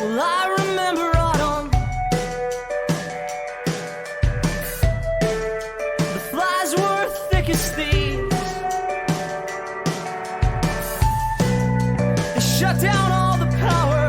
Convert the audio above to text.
Well, I remember autumn. The flies were thick as thieves. They shut down all the power.